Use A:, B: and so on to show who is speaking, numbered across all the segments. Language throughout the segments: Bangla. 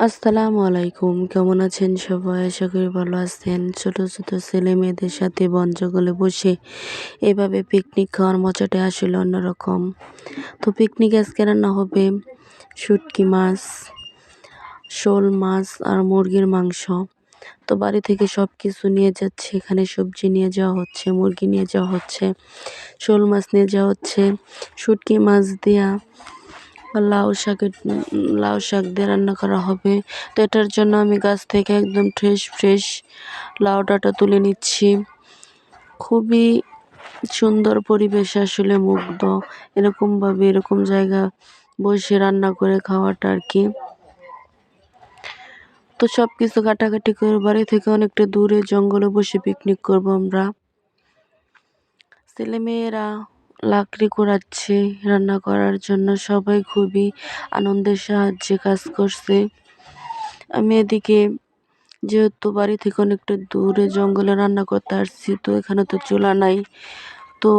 A: আসসালামু আলাইকুম, কেমন আছেন সবাই? আশা করি ভালো আছেন। ছোট ছোট ছেলে মেয়েদের সাথে বন জঙ্গলে বসে এভাবে পিকনিক খাওয়ার মজাটা আসলে অন্যরকম। তো পিকনিক আজকে রান্না হবে শুটকি মাছ, শোল মাছ আর মুরগির মাংস। তো বাড়ি থেকে সব কিছু নিয়ে যাচ্ছে, এখানে সবজি নিয়ে যাওয়া হচ্ছে, মুরগি নিয়ে যাওয়া হচ্ছে, শোল মাছ নিয়ে যাওয়া হচ্ছে, শুটকি মাছ দিয়া লাউ শাক দিয়ে রান্না করা হবে। তো এটার জন্য আমি গাছ থেকে একদম ফ্রেশ লাউ ডাঁটা তুলে নিচ্ছি। খুবই সুন্দর পরিবেশ, আসলে মুগ্ধ এরকমভাবে এরকম জায়গা বসে রান্না করে খাওয়াটা আর কি। তো সব কিছু কাটাকাটি করে বাড়ি থেকে অনেকটা দূরে জঙ্গলে বসে পিকনিক করব আমরা। ছেলেমেয়েরা লাকড়ি কুড়াচ্ছে রান্না করার জন্য, সবাই খুবই আনন্দের সাহায্যে কাজ করছে। আমি এদিকে যেহেতু বাড়ি থেকে অনেকটা দূরে জঙ্গলে রান্না করতে আসছি, তো এখানে তো চুলা নাই, তো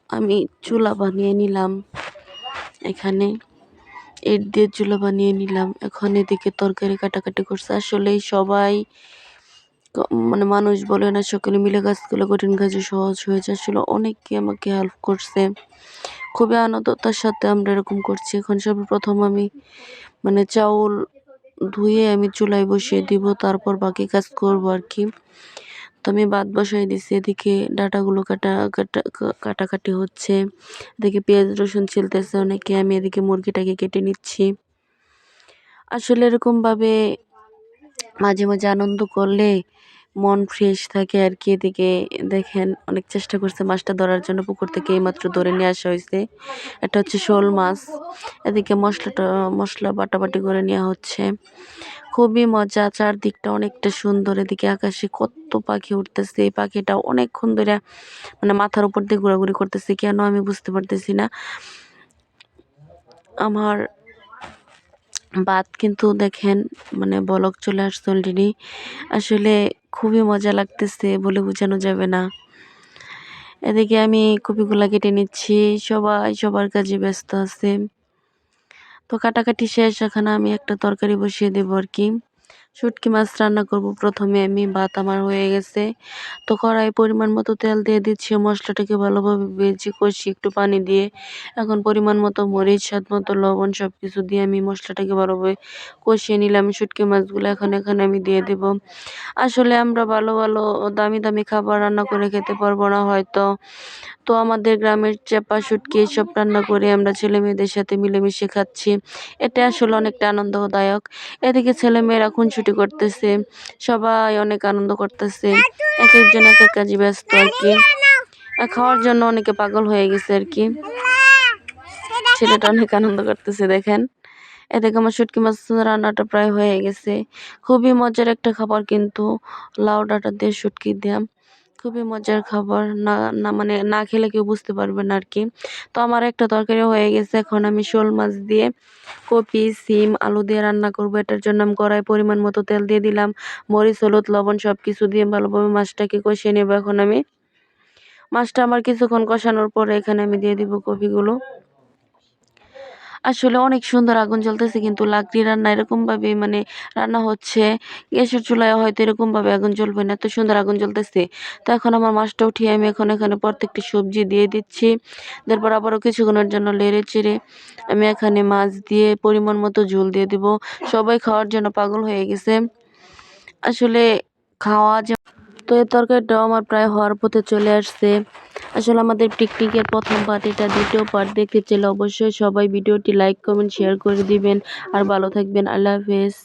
A: আমি চুলা বানিয়ে নিলাম। এখানে ইট দিয়ে চুলা বানিয়ে নিলাম। এখন এদিকে তরকারি কাটাকাটি করছে। আসলেই সবাই মানে মানুষ বলে না, সকলে মিলে কাজ করলে কঠিন কাজে সহজ হয়ে যায়। আসলে অনেকে আমাকে হেল্প করছে, খুবই আনন্দতার সাথে আমরা এরকম করছি। এখন সর্বপ্রথম আমি চাউল ধুয়ে আমি চুলায় বসিয়ে দিব, তারপর বাকি কাজ করবো আর কি। তো আমি ভাত বসাই দিছি, এদিকে ডাটাগুলো কাটাকাটি হচ্ছে, এদিকে পেঁয়াজ রসুন ছিলতেছে অনেকে, আমি এদিকে মুরগিটাকে কেটে নিচ্ছি। আসলে এরকমভাবে মাঝে মাঝে আনন্দ করলে মন ফ্রেশ থাকে আর কি। এদিকে দেখেন অনেক চেষ্টা করছে মাছটা ধরার জন্য, পুকুর থেকে এইমাত্র ধরে নিয়ে আসা হয়েছে। এটা হচ্ছে শোল মাছ। এদিকে মশলা বাটাবাটি করে নেওয়া হচ্ছে। খুবই মজা, চারদিকটা অনেকটা সুন্দর। এদিকে আকাশে কত পাখি উঠতেছে, এই পাখিটা অনেকক্ষণ ধরে মাথার উপর দিয়ে ঘোরাঘুরি করতেছে, কেন আমি বুঝতে পারতেছি না। আমার ভাত কিন্তু দেখেন বলক চলে আসছে অলরেডি। আসলে খুবই মজা লাগতেছে, বলে বোঝানো যাবে না। এদিকে আমি কপিগুলা কেটে নিচ্ছি, সবাই সবার কাজে ব্যস্ত আছে। তো কাটাকাটি শেষ, এখন আমি একটা তরকারি বসিয়ে দেবো আর কি। শুটকি মাছ রান্না করব। প্রথমে আমি ভাত আমার হয়ে গেছে, তো কড়াই পরিমাণ মতো তেল দিয়ে দিচ্ছি, মশলাটাকে ভালোভাবে ভেজে কষি একটু পানি দিয়ে। এখন পরিমাণ মতো মরিচ, স্বাদ মতো লবণ সব কিছু দিয়ে আমি মশলাটাকে ভালোভাবে কষিয়ে নিলাম। শুটকি মাছগুলো এখানে আমি দিয়ে দেব। আসলে আমরা ভালো ভালো দামি দামি খাবার রান্না করে খেতে পারবো না হয়তো, তো আমাদের গ্রামের চাপা শুটকি এসব রান্না করে আমরা ছেলে মেয়েদের সাথে মিলেমিশে খাচ্ছি। এটা আসলে অনেকটা আনন্দদায়ক। এদিকে ছেলে মেয়েরা খুনসুটি করতেছে, সবাই অনেক আনন্দ করতেছে, এক একজন এক এক কাজে ব্যস্ত আর কি। খাওয়ার জন্য অনেকে পাগল হয়ে গেছে আর কি। ছেলেটা অনেক আনন্দ করতেছে দেখেন। এদিকে আমার শুটকি মাছ রান্নাটা প্রায় হয়ে গেছে। খুবই মজার একটা খাবার কিন্তু, লাউ ডাঁটা দিয়ে শুটকি দিয়া খুবই মজার খাবার। না না না খেলে কেউ বুঝতে পারবে না আর কি। তো আমার একটা তরকারি হয়ে গেছে, এখন আমি শোল মাছ দিয়ে কপি, সিম, আলু দিয়ে রান্না করবো। এটার জন্য আমি কড়াই পরিমাণ মতো তেল দিয়ে দিলাম, মরিচ, হলুদ, লবণ সব কিছু দিয়ে ভালোভাবে মাছটাকে কষিয়ে নেবো। এখন আমি মাছটা আমার কিছুক্ষণ কষানোর পরে এখানে আমি দিয়ে দিব কপিগুলো। আসলে অনেক সুন্দর আগুন জ্বলতেছে, কিন্তু লাকড়ি রান্না এরকম ভাবে রান্না হচ্ছে। গ্যাসের চুলায় হয়তো এরকম ভাবে আগুন জ্বলবে না, এত সুন্দর আগুন জ্বলতেছে। তো এখন আমার মাছটা উঠিয়ে আমি এখানে প্রত্যেকটি সবজি দিয়ে দিচ্ছি। তারপর আবারও কিছুক্ষণের জন্য নেড়ে চেড়ে আমি এখানে মাছ দিয়ে পরিমাণ মতো ঝোল দিয়ে দিব। সবাই খাওয়ার জন্য পাগল হয়ে গেছে আসলে, খাওয়া যে। তো এই তরকারিটাও আমার প্রায় হওয়ার পথে চলে আসছে। আসলে আমাদের পিকনিকের প্রথম পার্ট এটা, দ্বিতীয় পার্ট দেখতে চাইলে অবশ্যই সবাই ভিডিওটি লাইক, কমেন্ট, শেয়ার করে দিবেন। আর ভালো থাকবেন। আল্লাহ হাফেজ।